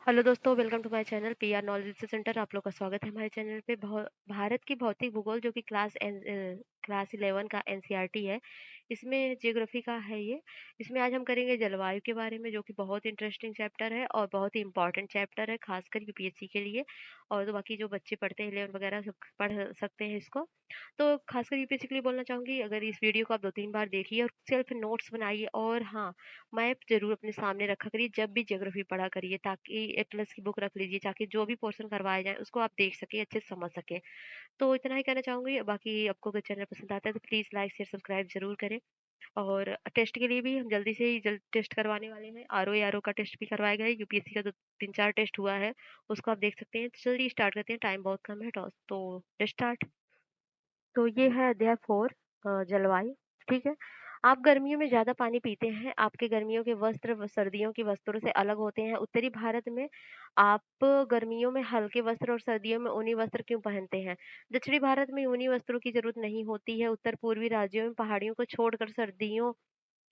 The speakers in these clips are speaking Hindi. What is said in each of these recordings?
हेलो दोस्तों, welcome to my channel PR knowledge centre. आप लोग का स्वागत है हमारे चैनल पे। भारत की भौतिक भूगोल जो कि क्लास 11 का एनसीईआरटी है, इसमें ज्योग्राफी का है ये। इसमें आज हम करेंगे जलवायु के बारे में, जो कि बहुत इंटरेस्टिंग चैप्टर है और बहुत ही इंपॉर्टेंट चैप्टर है, खासकर यूपीएससी के लिए। और तो बाकी जो बच्चे पढ़ते हैं 11 वगैरह सब पढ़ सकते हैं इसको। तो खासकर यूपीएससी के लिए बोलना चाहूंगी, अगर इस वीडियो को आप 2-3 बार देखिए और सेल्फ नोट्स बनाइए। और हाँ, मैप ज़रूर अपने सामने रखा करिए जब भी ज्योग्राफी पढ़ा करिए, ताकि एटलस की बुक रख लीजिए ताकि जो भी पोर्शन करवाए जाएँ उसको आप देख सकें, अच्छे से समझ सकें। तो इतना ही कहना चाहूँगी। बाकी आपको अगर चैनल पसंद आता है तो प्लीज़ लाइक, शेयर, सब्सक्राइब ज़रूर करें। और टेस्ट के लिए भी हम जल्दी से ही जल्द टेस्ट करवाने वाले हैं। आरओ का टेस्ट भी करवाया गया है। यूपीएससी का 2-3-4 टेस्ट हुआ है, उसको आप देख सकते हैं। तो चलिए स्टार्ट करते हैं, टाइम बहुत कम है। तो लेट्स स्टार्ट। तो ये है अध्याय 4, जलवायु। ठीक है। आप गर्मियों में ज़्यादा पानी पीते हैं, आपके गर्मियों के वस्त्र सर्दियों के वस्त्रों से अलग होते हैं। उत्तरी भारत में आप गर्मियों में हल्के वस्त्र और सर्दियों में ऊनी वस्त्र क्यों पहनते हैं? दक्षिणी भारत में ऊनी वस्त्रों की जरूरत नहीं होती है। उत्तर पूर्वी राज्यों में पहाड़ियों को छोड़कर सर्दियों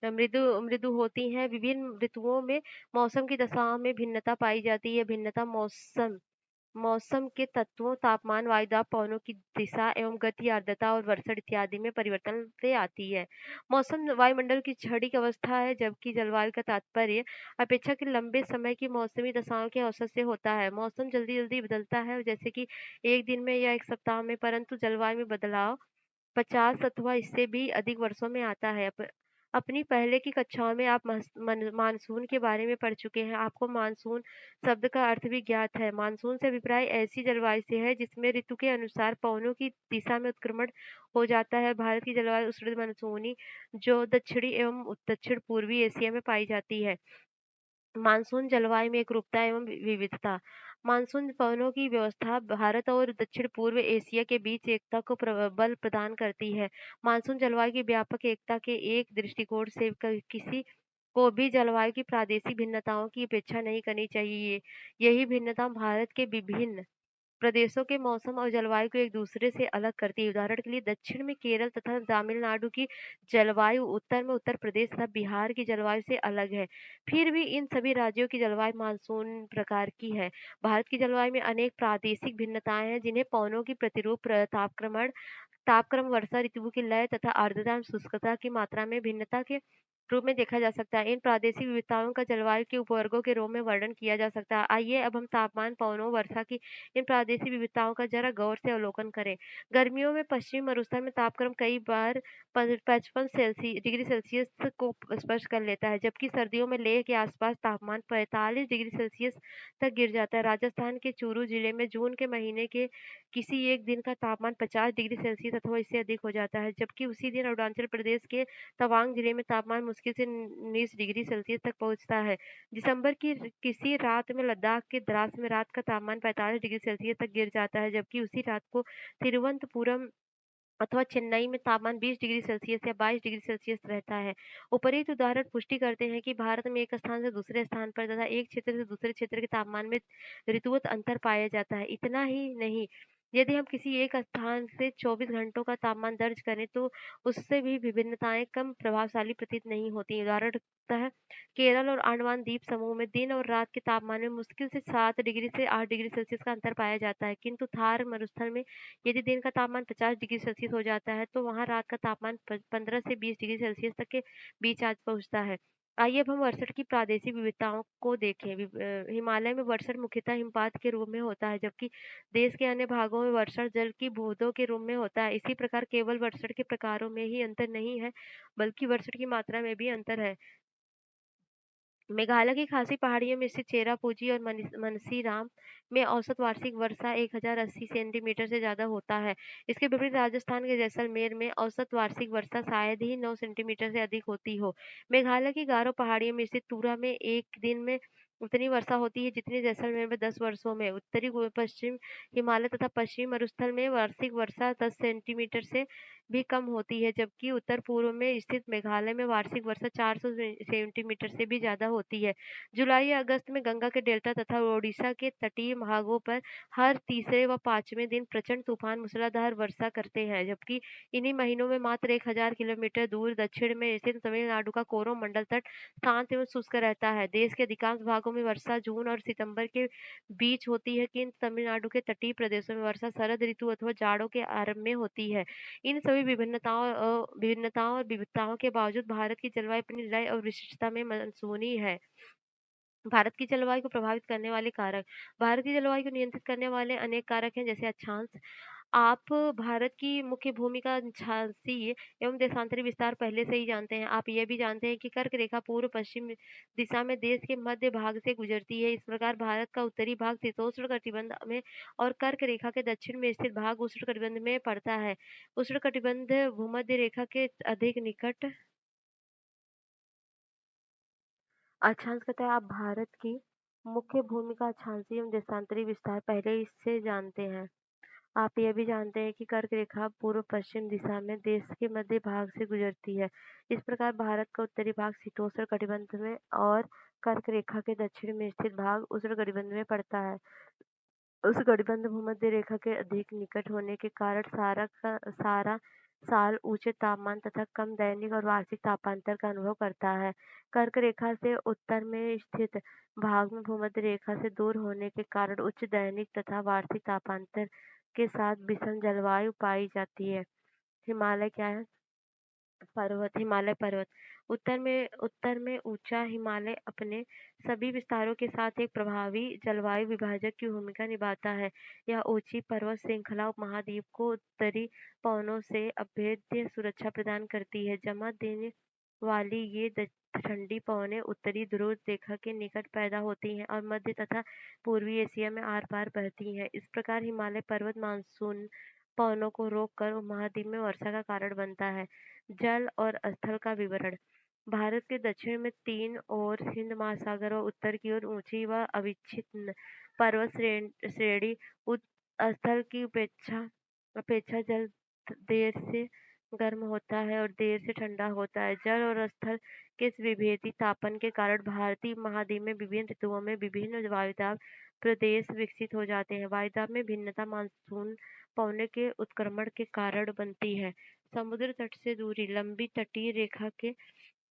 मृदु मृदु होती हैं। विभिन्न ऋतुओं में मौसम की दशाओं में भिन्नता पाई जाती है। भिन्नता मौसम मौसम के तत्वों, तापमान, वायुदाब, पवनों की दिशा एवं गति, आर्द्रता और वर्षण इत्यादि में परिवर्तन से आती है। मौसम वायुमंडल की क्षणिक अवस्था है, जबकि जलवायु का तात्पर्य अपेक्षाकृत लंबे समय की मौसमी दशाओं के औसत से होता है। मौसम जल्दी-जल्दी बदलता है, जैसे कि एक दिन में या एक सप्ताह में, परंतु जलवायु में बदलाव 50 अथवा इससे भी अधिक वर्षों में आता है। अपनी पहले की कक्षाओं में आप मानसून के बारे में पढ़ चुके हैं। आपको मानसून शब्द का अर्थ भी ज्ञात है। मानसून से अभिप्राय ऐसी जलवायु से है जिसमें ऋतु के अनुसार पवनों की दिशा में उत्क्रमण हो जाता है। भारत की जलवायु उष्ण मानसूनी, जो दक्षिणी एवं दक्षिण पूर्वी एशिया में पाई जाती है। मानसून जलवायु में एकरूपता एवं विविधता। मानसून पवनों की व्यवस्था भारत और दक्षिण पूर्व एशिया के बीच एकता को बल प्रदान करती है। मानसून जलवायु की व्यापक एकता के एक दृष्टिकोण से किसी को भी जलवायु की प्रादेशिक भिन्नताओं की उपेक्षा नहीं करनी चाहिए। यही भिन्नता भारत के विभिन्न प्रदेशों के मौसम और जलवायु को एक दूसरे से अलग करती है। उदाहरण के लिए दक्षिण में केरल तथा तमिलनाडु की जलवायु, उत्तर में उत्तर प्रदेश तथा बिहार की जलवायु से अलग है। फिर भी इन सभी राज्यों की जलवायु मानसून प्रकार की है। भारत की जलवायु में अनेक प्रादेशिक भिन्नताएं हैं, जिन्हें पवनों की प्रतिरूप, तापक्रम, वर्षा ऋतुओं की लय तथा आर्द्रता एवं शुष्कता की मात्रा में भिन्नता के रूप में देखा जा सकता है। इन प्रादेशिक विविधताओं का जलवायु के उपवर्गों के रूप में वर्णन किया जा सकता है। आइए अब हम तापमान, पवनों, वर्षा की इन प्रादेशिक विविधताओं का जरा गौर से अवलोकन करें। गर्मियों में पश्चिमी मरुस्थल में तापक्रम कई बार 55 डिग्री सेल्सियस को स्पर्श कर लेता है, जबकि सर्दियों में लेह के आसपास तापमान 45 डिग्री सेल्सियस तक गिर जाता है। राजस्थान के चूरू जिले में जून के महीने के किसी एक दिन का तापमान 50 डिग्री सेल्सियस अथवा इससे अधिक हो जाता है, जबकि उसी दिन अरुणाचल प्रदेश के तवांग जिले में तापमान मुश्किल से 19 डिग्री सेल्सियस तक पहुंचता है। दिसंबर की किसी रात में लद्दाख के द्रास में रात का तापमान 45 डिग्री सेल्सियस तक गिर जाता है, जबकि उसी रात को तिरुवनंतपुरम अथवा चेन्नई में तापमान 20 डिग्री सेल्सियस या 22 डिग्री सेल्सियस रहता है। उपर्युक्त उदाहरण पुष्टि करते हैं कि भारत में एक स्थान से दूसरे स्थान पर तथा एक क्षेत्र से दूसरे क्षेत्र के तापमान में ऋतुवत अंतर पाया जाता है। इतना ही नहीं, यदि हम किसी एक स्थान से 24 घंटों का तापमान दर्ज करें तो उससे भी विभिन्नताएं कम प्रभावशाली प्रतीत नहीं होती। उदाहरणतः केरल और अंडमान द्वीप समूह में दिन और रात के तापमान में मुश्किल से 7 डिग्री से 8 डिग्री सेल्सियस का अंतर पाया जाता है, किंतु थार मरुस्थल में यदि दिन का तापमान 50 डिग्री सेल्सियस हो जाता है, तो वहाँ रात का तापमान 15 से 20 डिग्री सेल्सियस तक के बीच आज पहुँचता है। आइए अब हम वर्षण की प्रादेशिक विविधताओं को देखें। हिमालय में वर्षण मुख्यतः हिमपात के रूप में होता है, जबकि देश के अन्य भागों में वर्षण जल की बूंदों के रूप में होता है। इसी प्रकार केवल वर्षण के प्रकारों में ही अंतर नहीं है, बल्कि वर्षण की मात्रा में भी अंतर है। मेघालय की खासी पहाड़ियों में स्थित चेरापूंजी और मनसीराम में औसत वार्षिक वर्षा 1080 सेंटीमीटर से ज्यादा होता है। इसके विपरीत राजस्थान के जैसलमेर में औसत वार्षिक वर्षा शायद ही 9 सेंटीमीटर से अधिक होती हो। मेघालय की गारो पहाड़ियों में स्थित तुरा में एक दिन में उतनी वर्षा होती है जितनी जैसलमेर में 10 वर्षों में। पश्चिम हिमालय तथा पश्चिमी मरुस्थल में वार्षिक वर्षा 10 सेंटीमीटर से भी कम होती है, जबकि उत्तर पूर्व में स्थित मेघालय में वार्षिक वर्षा 400 सेंटीमीटर से भी ज्यादा होती है। जुलाई या अगस्त में गंगा के डेल्टा तथा ओडिशा के तटीय भागों पर हर तीसरे व पांचवें दिन प्रचंड तूफान मूसलाधार वर्षा करते हैं, जबकि इन्हीं महीनों में मात्र 1000 किलोमीटर दूर दक्षिण में स्थित तमिलनाडु का कोरोमंडल तट शांत एवं शुष्क रहता है। देश के अधिकांश भागों इलाकों में वर्षा जून और सितंबर के बीच होती है, किंतु तमिलनाडु के तटीय प्रदेशों में वर्षा शरद ऋतु अथवा जाड़ों के आरंभ में होती है। इन सभी भिन्नताओं और विविधताओं के बावजूद भारत की जलवायु अपनी लय और विशिष्टता में मानसूनी है। भारत की जलवायु को प्रभावित करने वाले कारक। भारत की जलवायु को नियंत्रित करने वाले अनेक कारक हैं, जैसे अक्षांश। आप भारत की मुख्य भूमिका झांसी एवं देशांतरी विस्तार पहले से ही जानते हैं। आप ये भी जानते हैं कि कर्क रेखा पूर्व पश्चिम दिशा में देश के मध्य भाग से गुजरती है। इस प्रकार भारत का उत्तरी भाग शीतोष्ण कटिबंध में और कर्क रेखा के दक्षिण में स्थित भाग उष्ण कटिबंध में पड़ता है। उष्ण कटिबंध भूमध्य रेखा के अधिक निकट। अक्षांश कहता है आप भारत की मुख्य भूमिका अक्षांशीय एवं देशांतरी विस्तार पहले ही से जानते हैं। आप यह भी जानते हैं कि कर्क रेखा पूर्व पश्चिम दिशा में देश के मध्य भाग से गुजरती है। इस प्रकार भारत का उत्तरी भाग शीतोष्ण कटिबंध में और कर्क रेखा के दक्षिण में स्थित भाग उष्ण कटिबंध में पड़ता है। उस कटिबंध भूमध्य रेखा के अधिक निकट होने के कारण सारा साल ऊंचे तापमान तथा कम दैनिक और वार्षिक तापांतर का अनुभव करता है। कर्क रेखा से उत्तर में स्थित भाग में भूमध्य रेखा से दूर होने के कारण उच्च दैनिक तथा वार्षिक तापांतर के साथ विषम जलवायु पाई जाती है। हिमालय क्या है? हिमालय पर्वत। उत्तर में ऊंचा हिमालय अपने सभी विस्तारों के साथ एक प्रभावी जलवायु विभाजक की भूमिका निभाता है। यह ऊंची पर्वत श्रृंखला उपमहाद्वीप को उत्तरी पवनों से अभेद्य सुरक्षा प्रदान करती है। जमा देने वाली ये ठंडी पवनें उत्तरी ध्रुव रेखा के निकट पैदा होती हैं और मध्य तथा पूर्वी एशिया में आर पार बहती हैं। इस प्रकार हिमालय पर्वत मानसून पवनों को रोककर उपमहाद्वीप में वर्षा का कारण बनता है। जल और स्थल का विवरण। भारत के दक्षिण में तीन ओर हिंद महासागर और उत्तर की ओर ऊंची व अविच्छिन्न पर्वत श्रेणी स्थल की उपेक्षा अपेक्षा जल देर से गर्म होता है और देर से ठंडा होता है। जल और स्थल के इस विभेदी तापन के कारण भारतीय महाद्वीप में विभिन्न ऋतुओं में विभिन्न वायुदाब प्रदेश विकसित हो जाते हैं। वायुदाब में भिन्नता मानसून पवनों के उत्क्रमण के कारण बनती है। समुद्र तट से दूरी। लंबी तटीय रेखा के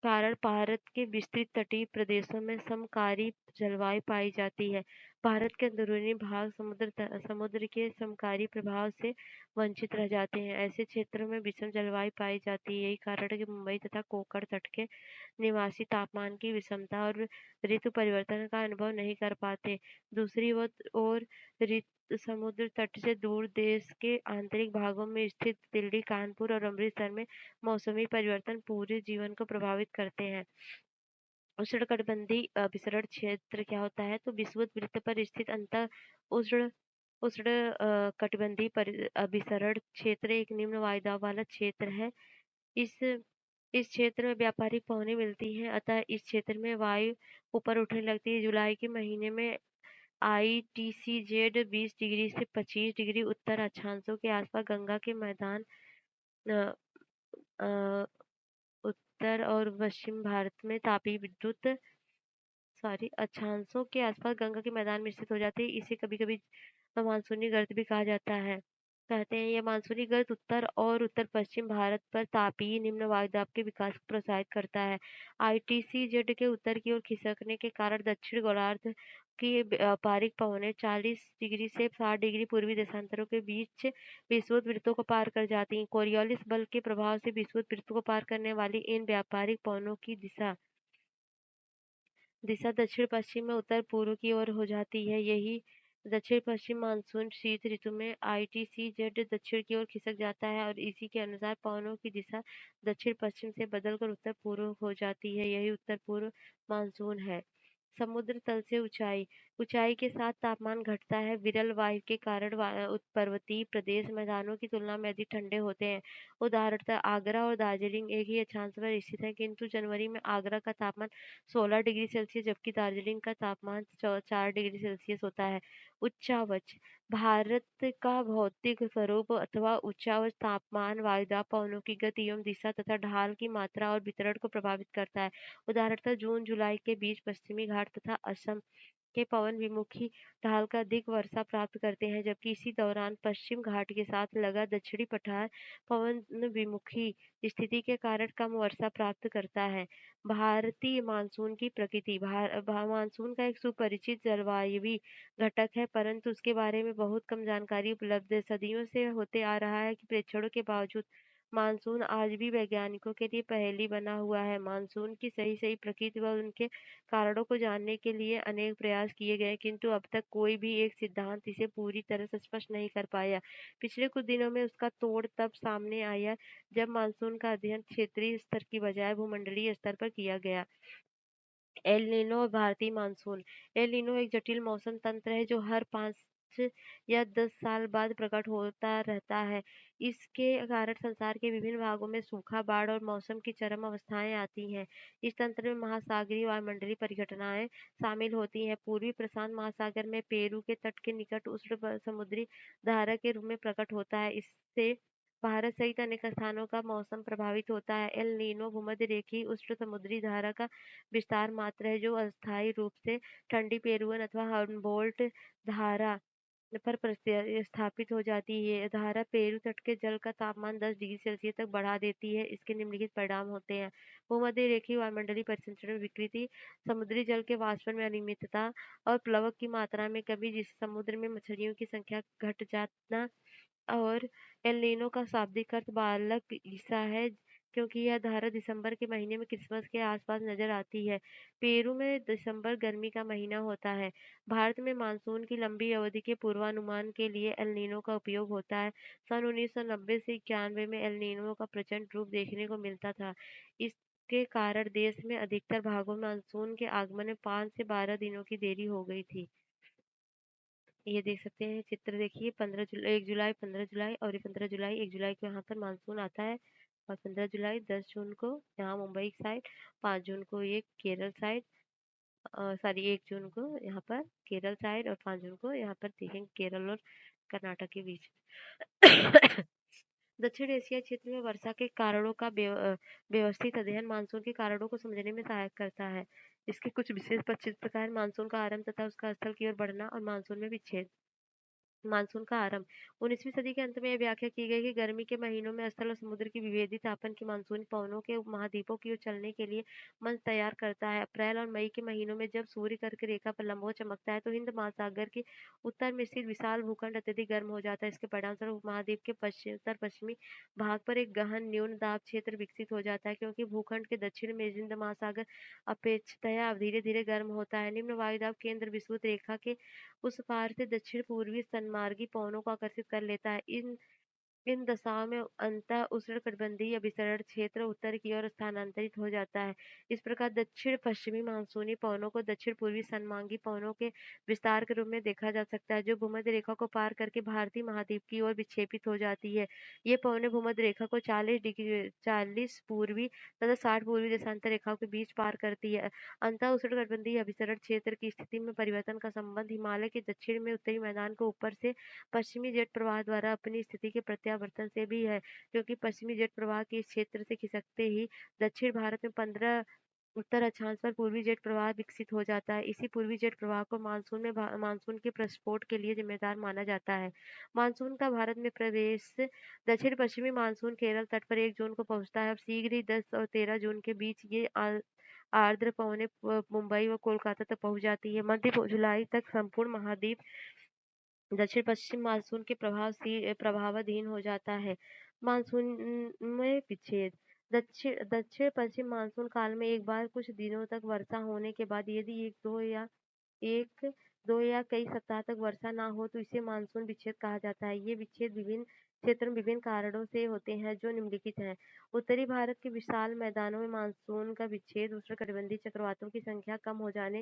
कारण भारत के विस्तृत तटीय प्रदेशों में समकारी जलवायु पाई जाती है। भारत के अंदरूनी भाग समुद्र के समकारी प्रभाव से वंचित रह जाते हैं। ऐसे क्षेत्रों में विषम जलवायु पाई जाती है। यही कारण है कि मुंबई तथा कोंकण तट के निवासी तापमान की विषमता और ऋतु परिवर्तन का अनुभव नहीं कर पाते। दूसरी ओर समुद्र तट से दूर देश के आंतरिक भागों में स्थित दिल्ली, कानपुर और अमृतसर में मौसमी परिवर्तन पूरे जीवन को प्रभावित करते हैं। उष्णकटिबंधीय विसरण क्षेत्र क्या होता है? तो विषुवत वृत्त पर स्थित अंतर उष्ण उष्ण कटिबंधीय विसरण क्षेत्र एक निम्न वायुदाब वाला क्षेत्र है। इस इस क्षेत्र में व्यापारिक पवनें मिलती हैं, अतः इस क्षेत्र में वायु ऊपर उठने लगती है। जुलाई के महीने में ITCZ 20 डिग्री से 25 डिग्री उत्तर अक्षांशों के आसपास गंगा के मैदान अ, अ, उत्तर और पश्चिम भारत में तापीय विद्युत अक्षांशों के आसपास गंगा के मैदान में स्थित हो जाती है। इसे कभी-कभी मानसूनी गर्त भी कहा जाता है। कहते हैं यह मानसूनी गर्त उत्तर और उत्तर पश्चिम भारत पर तापीय निम्न वायुदाब के विकास को प्रोत्साहित करता है। ITCZ के उत्तर की ओर खिसकने के कारण दक्षिण गोलार्ध की व्यापारिक पवनें 40 डिग्री से 60 डिग्री पूर्वी देशांतरों के बीच विषुवत वृत्तों को पार कर जाती हैं। कोरियोलिस बल के प्रभाव से विषुवत वृत्त को पार करने वाली इन व्यापारिक पवनों की दिशा दिशा दक्षिण-पश्चिम में उत्तर-पूर्व की ओर हो जाती है। यही दक्षिण-पश्चिम मानसून शीत ऋतु में ITCZ दक्षिण की ओर खिसक जाता है और इसी के अनुसार पवनों की दिशा दक्षिण-पश्चिम से बदलकर उत्तर-पूर्व हो जाती है। यही उत्तर-पूर्व मानसून है। समुद्र तल से ऊंचाई। ऊंचाई के साथ तापमान घटता है। विरल वायु के कारण पर्वतीय प्रदेश मैदानों की तुलना में अधिक ठंडे होते हैं। उदाहरणतः आगरा और दार्जिलिंग एक ही अक्षांश पर स्थित है, किंतु जनवरी में आगरा का तापमान 16 डिग्री सेल्सियस जबकि दार्जिलिंग का तापमान 4 डिग्री सेल्सियस होता है। उच्चावच। भारत का भौतिक स्वरूप अथवा उच्चावच तापमान वायुदाब पवनों की गति एवं दिशा तथा ढाल की मात्रा और वितरण को प्रभावित करता है। उदाहरणतः जून जुलाई के बीच पश्चिमी घाट तथा असम के पवन विमुखी ढाल का अधिक वर्षा प्राप्त करते हैं, जबकि इसी दौरान पश्चिम घाट के साथ लगा दक्षिणी पठार पवन विमुखी स्थिति के कारण कम वर्षा प्राप्त करता है। भारतीय मानसून की प्रकृति मानसून का एक सुपरिचित जलवायवी घटक है, परंतु उसके बारे में बहुत कम जानकारी उपलब्ध है। सदियों से होते आ रहा है कि प्रेक्षणों के बावजूद मानसून आज भी वैज्ञानिकों के लिए पहेली बना हुआ है। मानसून की सही प्रकृति व उनके कारणों को जानने के लिए अनेक प्रयास किए गए, किंतु अब तक कोई भी एक सिद्धांत इसे पूरी तरह से स्पष्ट नहीं कर पाया। पिछले कुछ दिनों में उसका तोड़ तब सामने आया जब मानसून का अध्ययन क्षेत्रीय स्तर की बजाय भूमंडलीय स्तर पर किया गया। एल नीनो और भारतीय मानसून। एल नीनो एक जटिल मौसम तंत्र है जो हर 5 या 10 साल बाद प्रकट होता रहता है। इसके कारण संसार के विभिन्न भागों में सूखा, बाढ़ और मौसम की चरम अवस्थाएं आती हैं। इस तंत्र में महासागरीय वायुमंडलीय परिघटनाएं शामिल होती हैं। पूर्वी प्रशांत महासागर में पेरू के तट के निकट उष्ण समुद्री धारा के रूप में प्रकट होता है। इससे भारत सहित अनेक स्थानों का मौसम प्रभावित होता है। एल नीनो भूमध्य रेखीय उष्ण समुद्री धारा का विस्तार मात्र है जो अस्थायी रूप से ठंडी पेरुवियन अथवा हम्बोल्ट धारा पर स्थापित हो जाती है। धारा पेरू तट के जल का तापमान 10 डिग्री सेल्सियस तक बढ़ा देती है। इसके निम्नलिखित परिणाम होते हैं: भूमध्य रेखीय वायुमंडलीय परिसंचरण में विकृति, समुद्री जल के वाष्पन में अनियमितता और प्लवक की मात्रा में कमी, जिससे समुद्र में मछलियों की संख्या घट जाना। और एल नीनो का शाब्दिक अर्थ बालक ईसा है, क्योंकि यह धारा दिसंबर के महीने में क्रिसमस के आसपास नजर आती है। पेरू में दिसंबर गर्मी का महीना होता है। भारत में मानसून की लंबी अवधि के पूर्वानुमान के लिए एल नीनो का उपयोग होता है। सन 1990 से 91 में एल नीनो का प्रचंड रूप देखने को मिलता था। इसके कारण देश में अधिकतर भागों में मानसून के आगमन में 5 से 12 दिनों की देरी हो गई थी। ये देख सकते हैं चित्र, देखिए 1 जुलाई 15 जुलाई और ये 15 जुलाई 1 जुलाई को यहाँ पर मानसून आता है। और 15 जुलाई 10 जून को यहाँ मुंबई साइड, 5 जून को ये केरल साइड, सॉरी 1 जून को यहाँ पर केरल साइड और 5 जून को यहाँ पर देखेंगे केरल और कर्नाटक के बीच। दक्षिण एशिया क्षेत्र में वर्षा के कारणों का व्यवस्थित अध्ययन मानसून के कारणों को समझने में सहायक करता है। इसके कुछ विशेष प्रकार: मानसून का आरंभ तथा उसका स्थल की ओर बढ़ना और मानसून में विच्छेद। मानसून का आरंभ 19वीं सदी के अंत में यह व्याख्या की गई कि गर्मी के महीनों में स्थल और समुद्र की विभेदित तापन की मानसूनी पवनों के महाद्वीपों की ओर चलने के लिए मंच तैयार करता है। अप्रैल और मई के महीनों में जब सूर्य कर्क रेखा पर लंबवत चमकता है तो हिंद महासागर के उत्तर में स्थित विशाल भूखंड अत्यधिक गर्म हो जाता है। इसके परिणामस्वरूप उपमहाद्वीप के उत्तर पश्चिमी भाग पर एक गहन न्यून दाब क्षेत्र विकसित हो जाता है, क्योंकि भूखंड के दक्षिण में हिंद महासागर अपेक्षाकृत धीरे धीरे गर्म होता है। निम्न वायुदाब केंद्र विषुवत रेखा के उस पार से दक्षिण पूर्वी स्तनमार्गी पवनों को आकर्षित कर लेता है। इन इन दशाओं में अंतः उष्णकटिबंधीय अभिसरण क्षेत्र उत्तर की ओर स्थानांतरित हो जाता है। इस प्रकार दक्षिण पश्चिमी मानसूनी पवनों को दक्षिण पूर्वी सन्मार्गी पवनों के विस्तार के रूप में देखा जा सकता है, जो भूमध्य रेखा को पार करके भारतीय महाद्वीप की ओर विक्षेपित हो जाती है। ये पवनें भूमध्य रेखा को 40 पूर्वी तथा 60 पूर्वी देशांतर रेखाओं के बीच पार करती है। अंतः उष्णकटिबंधीय अभिसरण क्षेत्र की स्थिति में परिवर्तन का संबंध हिमालय के दक्षिण में उत्तरी मैदान को ऊपर से पश्चिमी जेट प्रवाह द्वारा अपनी स्थिति के प्रत्यावर्तन से भी है, क्योंकि पश्चिमी जेट प्रवाह के इस क्षेत्र से खिसकते ही दक्षिण भारत में 15 उत्तर अक्षांश पर पूर्वी जेट प्रवाह विकसित हो जाता है। इसी पूर्वी जेट प्रवाह को मानसून के प्रस्फोट के लिए जिम्मेदार माना जाता है। मानसून का भारत में प्रवेश: दक्षिण पश्चिमी मानसून केरल तट पर 1 जून को पहुंचता है और शीघ्र ही 10 और 13 जून के बीच ये आर्द्र पवनें मुंबई व कोलकाता तक पहुंच जाती है। मध्य जुलाई तक संपूर्ण महाद्वीप दक्षिण पश्चिम मानसून के प्रभावाधीन हो जाता है। मानसून में विच्छेद: दक्षिण दक्षिण पश्चिम मानसून काल में एक बार कुछ दिनों तक वर्षा होने के बाद यदि एक दो या कई सप्ताह तक वर्षा ना हो तो इसे मानसून विच्छेद कहा जाता है। ये विच्छेद विभिन्न क्षेत्रों में विभिन्न कारणों से होते हैं, जो निम्नलिखित हैं: उत्तरी भारत के विशाल मैदानों में मानसून का विच्छेद उष्णकटिबंधीय चक्रवातों की संख्या कम हो जाने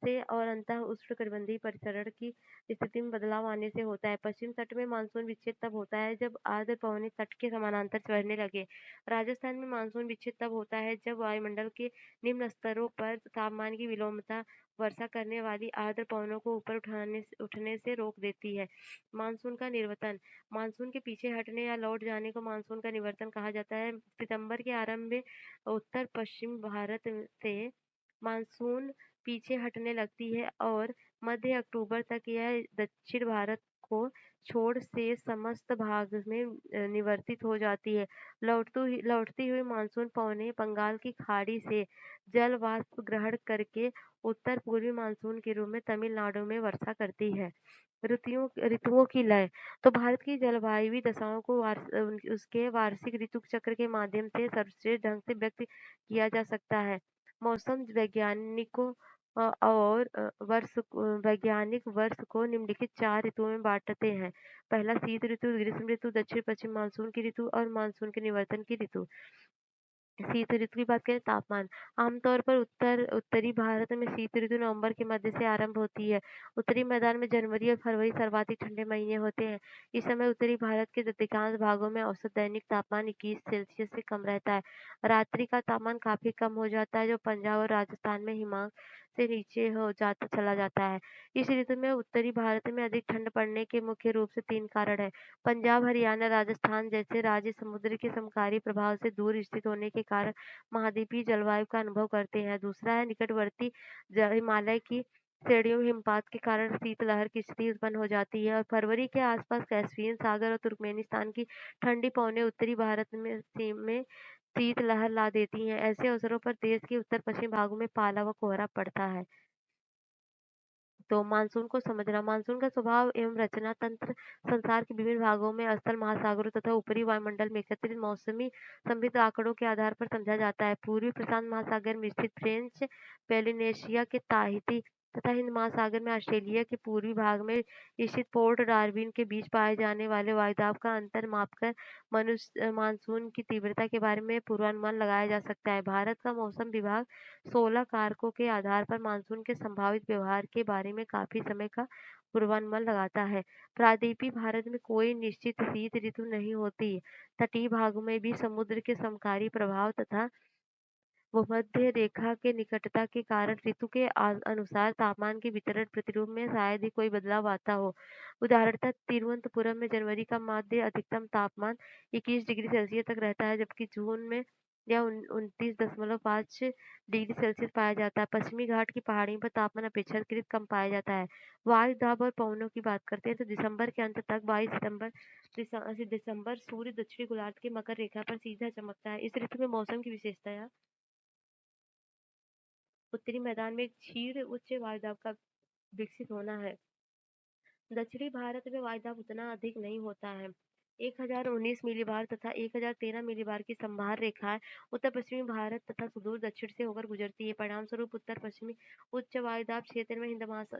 से और अंतः उष्णकटिबंधीय परिसरण की स्थिति में बदलाव आने से होता है। पश्चिम तट में मानसून विच्छेद तब होता है जब आर्द्र पवनें तट के समानांतर चलने लगे। राजस्थान में मानसून विच्छेद तब होता है जब वायुमंडल के निम्न स्तरों पर तापमान की विलोमता वर्षा करने वाली आर्द्र पवनों को ऊपर उठने से रोक देती है। मानसून का निवर्तन: मानसून के पीछे हटने या लौट जाने को मानसून का निवर्तन कहा जाता है। सितंबर के आरंभ में उत्तर पश्चिम भारत से मानसून पीछे हटने लगती है और मध्य अक्टूबर तक यह दक्षिण भारत को छोड़ शेष समस्त भाग में निवर्तित हो जाती है। लौटती हुई मानसून पौने बंगाल की खाड़ी से जल वाष्प ग्रहण करके उत्तर पूर्वी मानसून के रूप में तमिलनाडु में वर्षा करती है। ऋतुओं ऋतुओं की लय। तो भारत की जलवायु दशाओं को उसके वार्षिक ऋतु चक्र के माध्यम से सर्वश्रेष्ठ ढंग से व्यक्त किया जा सकता है। मौसम वैज्ञानिकों वैज्ञानिक वर्ष को निम्नलिखित 4 ऋतुओं में बाँटते हैं। पहला शीत ऋतु, ग्रीष्म ऋतु, दक्षिण पश्चिम मानसून की ऋतु और मानसून के निवर्तन की ऋतु। शीत ऋतु की बात करें तापमान। आमतौर पर उत्तरी भारत में शीत ऋतु नवंबर के मध्य से आरंभ होती है। उत्तरी मैदान में जनवरी और फरवरी सर्वाधिक ठंडे महीने होते हैं। इस समय उत्तरी भारत के अधिकांश भागों में औसत दैनिक तापमान 21 सेल्सियस से कम रहता है। रात्रि का तापमान काफी कम हो जाता है जो पंजाब और राजस्थान में हिमांक से नीचे हो जाता चला जाता है। इस ऋतु में उत्तरी भारत में अधिक ठंड पड़ने के मुख्य रूप से 3 कारण हैं। पंजाब, हरियाणा, राजस्थान जैसे राज्य समुद्र के समकालीन प्रभाव से दूर स्थित होने के कारण महाद्वीपीय जलवायु का अनुभव करते हैं। दूसरा है निकटवर्ती हिमालय की श्रेणियों में हिमपात के कारण शीतलहर की स्थिति उत्पन्न हो जाती है और फरवरी के आसपास कैस्पियन सागर और तुर्कमेनिस्तान की ठंडी पवनें उत्तरी भारत में शीतलहर ला देती हैं। ऐसे अवसरों पर देश के उत्तर पश्चिम भागों में पाला व कोहरा पड़ता है। तो मानसून को समझना। मानसून का स्वभाव एवं रचना तंत्र संसार के विभिन्न भागों में स्थल महासागरों तथा ऊपरी वायुमंडल में एकत्रित मौसमी संबंधित आंकड़ों के आधार पर समझा जाता है। पूर्वी प्रशांत महासागर में स्थित फ्रेंच पोलिनेशिया के ताहिती तथा हिंद महासागर में ऑस्ट्रेलिया के पूर्वी भाग में स्थित पोर्ट डार्विन के बीच पाए जाने वाले वायुदाब का अंतर मापकर मनुष्य मानसून की तीव्रता के बारे में पूर्वानुमान लगाया जा सकता है। भारत का मौसम विभाग 16 कारकों के आधार पर मानसून के संभावित व्यवहार के बारे में काफी समय का पूर्वानुमान लगाता है। प्रायद्वीपीय भारत में कोई निश्चित शीत ऋतु नहीं होती। तटीय भागों में भी समुद्र के समकारी प्रभाव तथा भूमध्य रेखा के निकटता के कारण ऋतु के अनुसार तापमान के वितरण प्रतिरूप में शायद ही कोई बदलाव आता हो। उदाहरणतः तिरुवनंतपुरम में जनवरी का माध्य अधिकतम तापमान 21 डिग्री सेल्सियस तक रहता है जबकि जून में यह 29.5 डिग्री सेल्सियस पाया जाता है। पश्चिमी घाट की पहाड़ियों पर तापमान अपेक्षाकृत कम पाया जाता है। वायु दाब और पवनों की बात करते हैं तो दिसंबर के अंत तक 22 दिसंबर सूर्य दक्षिणी गोलार्ध के मकर रेखा पर सीधा चमकता है। इस ऋतु में मौसम की विशेषताएं उत्तरी मैदान में क्षीण उच्च वायुदाब का विकसित होना है। दक्षिणी भारत में वायुदाब उतना अधिक नहीं होता है। 1019 मिलीबार तथा 1013 मिलीबार की संभार रेखाएं उत्तर पश्चिमी भारत तथा सुदूर दक्षिण से होकर गुजरती है। परिणाम स्वरूप उत्तर पश्चिमी उच्च वायुदाब क्षेत्र में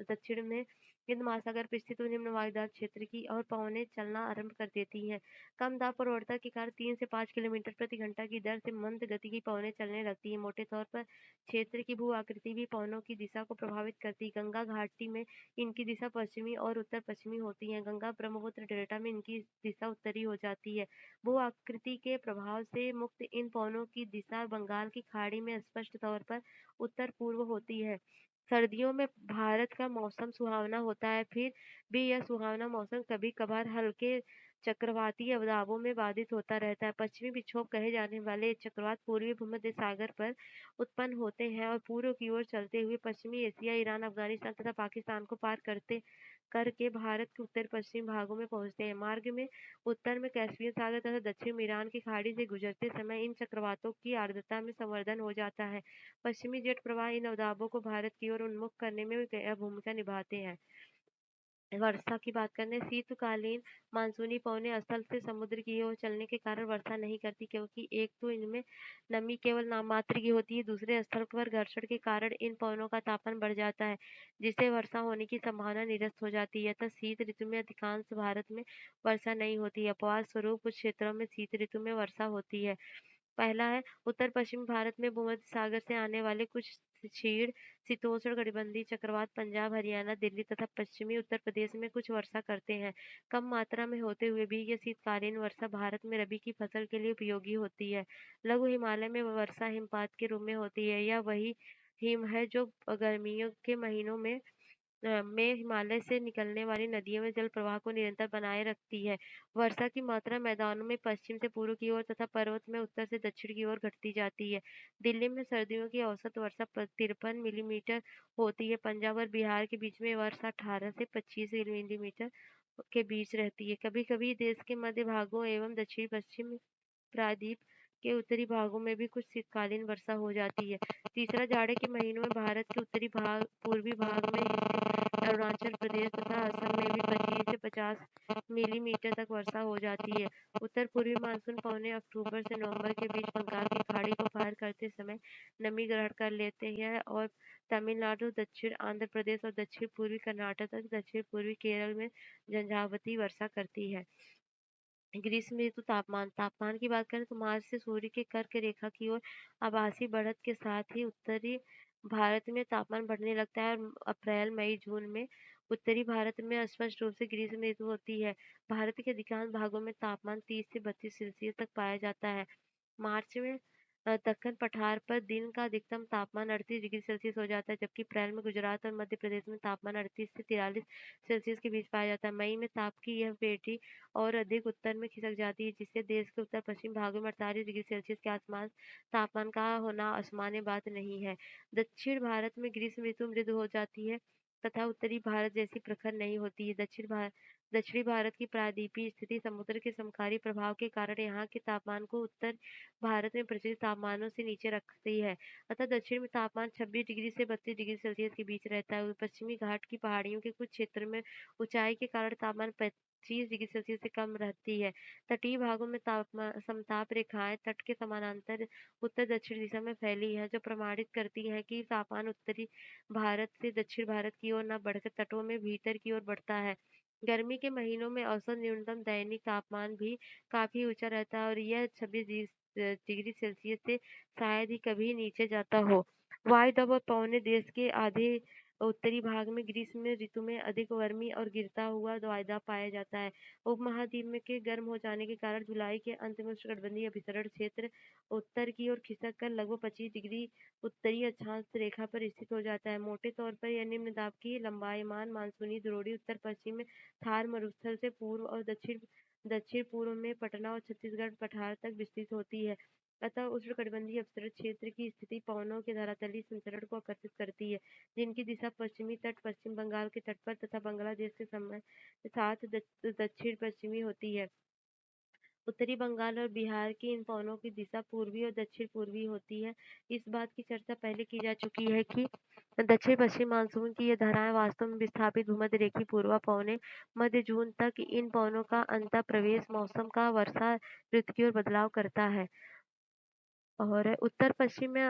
दक्षिण में हिंद महासागर पर स्थित निम्न वायुदाब क्षेत्र की और पवनें चलना आरंभ कर देती हैं। कम दाब प्रवणता के कारण 3 से 5 किलोमीटर प्रति घंटा की दर से मंद गति की पवनें चलने लगती हैं। मोटे तौर पर क्षेत्र की भू आकृति भी पवनों की दिशा को प्रभावित करती है। गंगा घाटी में इनकी दिशा पश्चिमी और उत्तर पश्चिमी होती है। गंगा ब्रह्मपुत्र डेल्टा में इनकी दिशा उत्तरी हो जाती है। भू आकृति के प्रभाव से मुक्त इन पवनों की दिशा बंगाल की खाड़ी में स्पष्ट तौर पर उत्तर पूर्व होती है। सर्दियों में भारत का मौसम सुहावना होता है फिर भी यह सुहावना मौसम कभी कभार हल्के चक्रवाती अवदाबों में बाधित होता रहता है। पश्चिमी विक्षोभ कहे जाने वाले चक्रवात पूर्वी भूमध्य सागर पर उत्पन्न होते हैं और पूर्व की ओर चलते हुए पश्चिमी एशिया, ईरान, अफगानिस्तान तथा पाकिस्तान को पार करके भारत के उत्तर पश्चिम भागों में पहुंचते हैं। मार्ग में उत्तर में कैस्पियन सागर तथा दक्षिण में ईरान की खाड़ी से गुजरते समय इन चक्रवातों की आर्द्रता में संवर्धन हो जाता है। पश्चिमी जेट प्रवाह इन अवदाबों को भारत की ओर उन्मुख करने में भूमिका निभाते हैं। वर्षा की बात करें शीतकालीन मानसूनी पवनें स्थल से समुद्र की ओर चलने के कारण वर्षा नहीं करती क्योंकि एक तो इनमें नमी केवल नाम मात्र की होती है, दूसरे स्थल पर घर्षण के कारण इन पवनों का तापमान बढ़ जाता है जिससे वर्षा होने की संभावना निरस्त हो जाती है। अतः शीत ऋतु में अधिकांश भारत में वर्षा नहीं होती है। अपवाद स्वरूप कुछ क्षेत्रों में शीत ऋतु में वर्षा होती है। पहला है उत्तर पश्चिम भारत में भूमध्य सागर से आने वाले कुछ क्षीण शीतोष्ण कटिबंधीय चक्रवात पंजाब, हरियाणा, दिल्ली तथा पश्चिमी उत्तर प्रदेश में कुछ वर्षा करते हैं। कम मात्रा में होते हुए भी यह शीतकालीन वर्षा भारत में रबी की फसल के लिए उपयोगी होती है। लघु हिमालय में वर्षा हिमपात के रूप में होती है। यह वही हिम है जो गर्मियों के महीनों में में हिमालय से निकलने वाली नदियों में जल प्रवाह को निरंतर बनाए रखती है। वर्षा की मात्रा मैदानों में पश्चिम से पूर्व की ओर तथा पर्वत में उत्तर से दक्षिण की ओर घटती जाती है। दिल्ली में सर्दियों की औसत वर्षा 53 मिलीमीटर होती है। पंजाब और बिहार के बीच में वर्षा 18 से 25 मिलीमीटर के बीच रहती है। कभी-कभी देश के मध्य भागों एवं दक्षिण पश्चिम प्रायद्वीप के उत्तरी भागों में भी कुछ शीतकालीन वर्षा हो जाती है। तीसरा, जाड़े के महीनों में भारत के उत्तरी भाग, पूर्वी भाग में स्थित अरुणाचल प्रदेश तथा असम में भी 25 से 50 मिलीमीटर तक वर्षा हो जाती है। उत्तर पूर्वी मानसून पौने अक्टूबर से नवंबर के बीच बंगाल की खाड़ी को पार करते समय नमी ग्रहण कर लेते हैं और तमिलनाडु, दक्षिण आंध्र प्रदेश और दक्षिण पूर्वी कर्नाटक तक दक्षिण पूर्वी केरल में झंझावाती वर्षा करती है। ग्रीष्म ऋतु तापमान तापमान की बात करें तो मार्च से सूर्य के कर्क रेखा की ओर आभासी बढ़त के साथ ही उत्तरी भारत में तापमान बढ़ने लगता है और अप्रैल मई जून में उत्तरी भारत में स्पष्ट रूप से ग्रीष्म ऋतु होती है। भारत के अधिकांश भागों में तापमान 30 से 32 सेल्सियस तक पाया जाता है। मार्च में दक्कन पठार पर दिन का अधिकतम तापमान 38 डिग्री सेल्सियस हो जाता है, जबकि अप्रैल में गुजरात और मध्य प्रदेश में तापमान 38 से 43 सेल्सियस के बीच पाया जाता है। मई में ताप की यह पेटी और अधिक उत्तर में खिसक जाती है, जिससे देश के उत्तर पश्चिम भागों में 48 डिग्री सेल्सियस के आसपास तापमान का होना असामान्य बात नहीं है। दक्षिण भारत में ग्रीष्म ऋतु मृदु हो जाती है तथा उत्तरी भारत जैसी प्रखर नहीं होती है। दक्षिणी भारत की प्रायद्वीपीय स्थिति समुद्र के समकाली प्रभाव के कारण यहाँ के तापमान को उत्तर भारत में प्रचलित तापमानों से नीचे रखती है। अतः दक्षिण में तापमान 26 डिग्री से 32 डिग्री सेल्सियस के बीच रहता है। पश्चिमी घाट की पहाड़ियों के कुछ क्षेत्र में ऊंचाई के कारण तापमान 25 डिग्री सेल्सियस से कम रहती है। तटीय भागों में तापमान समताप रेखाएं तट के समानांतर उत्तर दक्षिण दिशा में फैली है, जो प्रमाणित करती है कि तापमान उत्तरी भारत से दक्षिण भारत की ओर न बढ़कर तटों में भीतर की ओर बढ़ता है। गर्मी के महीनों में औसत न्यूनतम दैनिक तापमान भी काफी ऊंचा रहता है और यह 26 डिग्री सेल्सियस से शायद ही कभी नीचे जाता हो। वायु दबाव पौने देश के आधे उत्तरी भाग में ग्रीष्म ऋतु में अधिक गर्मी और गिरता हुआ वायदा पाया जाता है। उपमहाद्वीप में के गर्म हो जाने के कारण जुलाई के अंत में उष्णकटिबंधीय अभिसरण क्षेत्र उत्तर की ओर खिसक कर लगभग 25 डिग्री उत्तरी अक्षांश रेखा पर स्थित हो जाता है। मोटे तौर पर यह निम्न दाब की लंबाईमान मानसूनी द्रोणी उत्तर पश्चिम में थार मरुस्थल से पूर्व और दक्षिण दक्षिण पूर्व में पटना और छत्तीसगढ़ पठार तक विस्तृत होती है। अतः उष्णकटिबंधीय अपसरण क्षेत्र की स्थिति पवनों के धरातलीय संचरण को आकर्षित करती है, जिनकी दिशा पश्चिमी तट, पश्चिम बंगाल के तट पर तथा बांग्लादेश के समय साथ दक्षिण पश्चिमी होती है। उत्तरी बंगाल और बिहार की इन पवनों की दिशा पूर्वी और दक्षिण पूर्वी होती है। इस बात की चर्चा पहले की जा चुकी है कि दक्षिण पश्चिम मानसून की ये धाराएं वास्तव में विस्थापित भूमध्य रेखीय पूर्वा पवने मध्य जून तक इन पवनों का अंतः प्रवेश मौसम का वर्षा ऋतु की ओर बदलाव करता है। और उत्तर पश्चिम में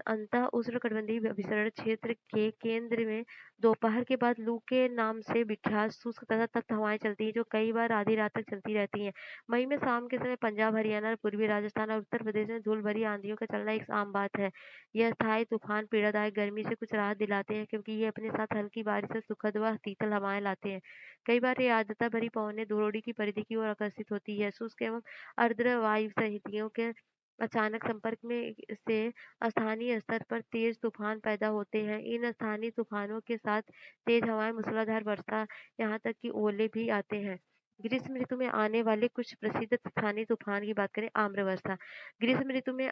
अंतः उष्णकटिबंधीय अभिसरण क्षेत्र के केंद्र में दोपहर के बाद लू के नाम से विख्यात शुष्क तथा तप्त हवाएं चलती हैं, जो कई बार आधी रात तक चलती रहती हैं। मई में शाम के समय पंजाब, हरियाणा, पूर्वी राजस्थान और उत्तर प्रदेश में धूल भरी आंधियों का चलना एक आम बात है। यह स्थायी तूफान पीड़ादायक गर्मी से कुछ राहत दिलाते हैं, क्योंकि ये अपने साथ हल्की बारिश से सुखद व शीतल हवाएं लाते हैं। कई बार ये आर्द्रता भरी पवनें धुरोड़ी की परिधि की ओर आकर्षित होती है। शुष्क एवं आर्द्र वायु सहितियों के अचानक संपर्क में से स्थानीय स्तर पर तेज तूफान पैदा होते हैं। इन स्थानीय तूफानों के साथ तेज हवाएं, मूसलाधार वर्षा, यहाँ तक कि ओले भी आते हैं। ग्रीष्म ऋतु में आने वाले कुछ प्रसिद्ध स्थानीय तूफान की बात करें, आम्र वर्षा। ग्रीष्म ऋतु में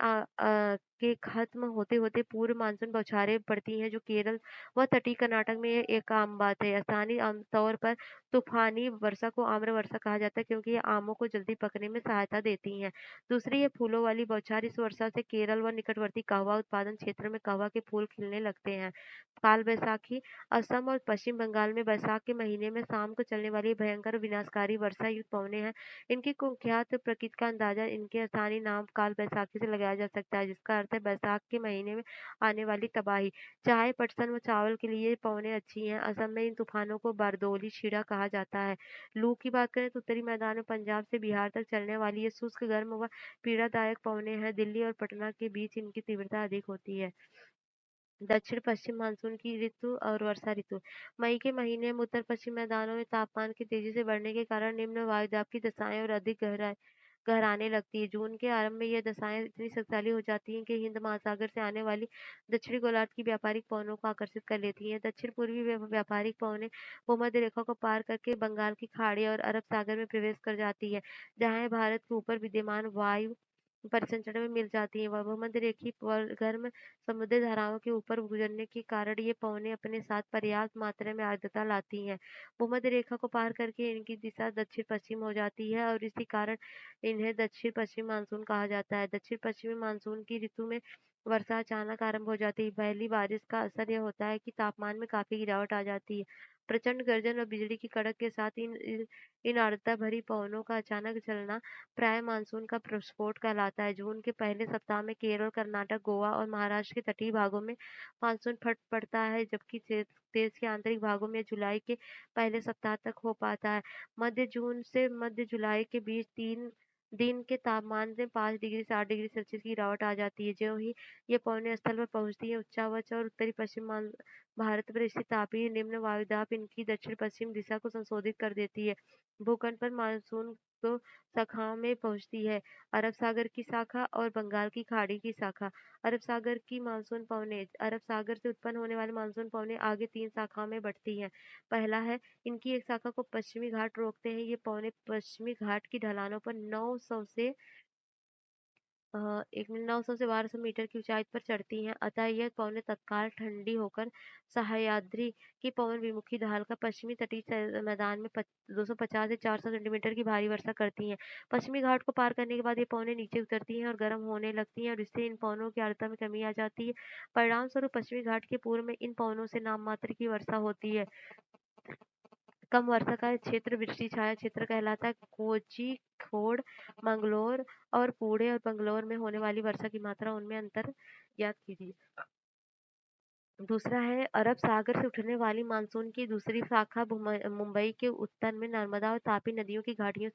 के खत्म होते होते पूर्व मानसून बौछारें पड़ती हैं, जो केरल व तटीय कर्नाटक में ये एक आम बात है। स्थानीय आमतौर पर तूफानी वर्षा को आम्र वर्षा कहा जाता है, क्योंकि ये आमों को जल्दी पकने में सहायता देती हैं। दूसरी है फूलों वाली बौछार। इस वर्षा से केरल व निकटवर्ती कहवा उत्पादन क्षेत्र में कहवा के फूल खिलने लगते हैं। काल बैसाखी। असम और पश्चिम बंगाल में बैसाख के महीने में शाम को चलने वाली भयंकर और विनाशकारी वर्षा युक्त पवने हैं। इनकी कुख्यात प्रकृति का अंदाजा इनके स्थानीय नाम काल बैसाखी से लगाया जा सकता है, जिसका अर्थ है बैसाख के महीने में आने वाली तबाही। चाय, पटसन व चावल के लिए ये पवने अच्छी हैं। असम में इन तूफानों को बारदोली छीड़ा कहा जाता है। लू की बात करें तो उत्तरी मैदान में पंजाब से बिहार तक चलने वाली ये शुष्क, गर्म व पीड़ादायक पवने हैं। दिल्ली और पटना के बीच इनकी तीव्रता अधिक होती है। दक्षिण पश्चिम मानसून की ऋतु और वर्षा ऋतु। मई के महीने में उत्तर पश्चिम मैदानों में तापमान के तेजी से बढ़ने के कारण निम्न वायुदाब की दशाएं और अधिक गहराने लगती है। जून के आरंभ में ये दशाएँ इतनी शक्तिशाली हो जाती हैं कि हिंद महासागर से आने वाली दक्षिणी गोलार्ध की व्यापारिक पवनों को आकर्षित कर लेती हैं। दक्षिण-पूर्वी व्यापारिक पवनें भूमध्य रेखा को पार करके बंगाल की खाड़ी और अरब सागर में प्रवेश कर जाती है, जहाँ ये भारत के ऊपर विद्यमान वायु परिसंचरण में मिल जाती हैं। भूमध्य रेखीय गर्म समुद्री धाराओं के ऊपर गुजरने के कारण ये पवनें अपने साथ पर्याप्त मात्रा में आर्द्रता लाती हैं। भूमध्य रेखा को पार करके इनकी दिशा दक्षिण-पश्चिम हो जाती है और इसी कारण इन्हें दक्षिण-पश्चिम मानसून कहा जाता है। दक्षिण-पश्चिमी मानसून की ऋतु में वर्षा अचानक आरंभ हो जाती है। पहली बारिश का असर यह होता है कि तापमान में काफ़ी गिरावट आ जाती है। प्रचंड गर्जन और बिजली की कड़क के साथ इन आर्द्रता भरी पवनों का अचानक चलना प्राय मानसून का प्रस्फोट कहलाता है। जून के पहले सप्ताह में केरल, कर्नाटक, गोवा और महाराष्ट्र के तटीय भागों में मानसून फट पड़ता है, जबकि देश के आंतरिक भागों में जुलाई के पहले सप्ताह तक हो पाता है। मध्य जून से मध्य जुलाई के बीच 3 दिन के तापमान में 5 डिग्री से 8 डिग्री सेल्सियस की गिरावट आ जाती है। ज्यों ही ये पवनें स्थल पर पहुंचती हैं, उच्चावच और उत्तरी पश्चिम भारत पर स्थित तापीय निम्न वायुदाब इनकी दक्षिण-पश्चिम दिशा को संशोधित कर देती है। भूखंड पर मानसून तो शाखाओं में पहुंचती है, अरब सागर की शाखा और बंगाल की खाड़ी की शाखा। अरब सागर की मानसून पवनें अरब सागर से उत्पन्न होने वाली मानसून पवनें आगे 3 शाखाओं में बढ़ती हैं। पहला है, इनकी एक शाखा को पश्चिमी घाट रोकते हैं। ये पवनें पश्चिमी घाट की ढलानों पर 900 से 900 से 1200 मीटर की ऊंचाई पर चढ़ती हैं, अतः यह पवनें तत्काल ठंडी होकर सह्याद्री की पवन विमुखी ढाल का पश्चिमी तटीय मैदान में 250 से 400 सेंटीमीटर की भारी वर्षा करती हैं। पश्चिमी घाट को पार करने के बाद ये पवनें नीचे उतरती हैं और गर्म होने लगती हैं और इससे इन पवनों की आर्द्रता में कमी आ जाती है। परिणाम स्वरूप पश्चिमी घाट के पूर्व में इन पवनों से नाम मात्र की वर्षा होती है। कम वर्षा का क्षेत्र वृष्टि छाया क्षेत्र कहलाता है। कोझिकोड, मंगलोर और पुणे और बंगलोर में होने वाली वर्षा की मात्रा उनमें अंतर ज्ञात कीजिए। दूसरा है, अरब सागर से उठने वाली मानसून की दूसरी शाखा मुंबई के उत्तर में नर्मदा और तापी नदियों की घाटियों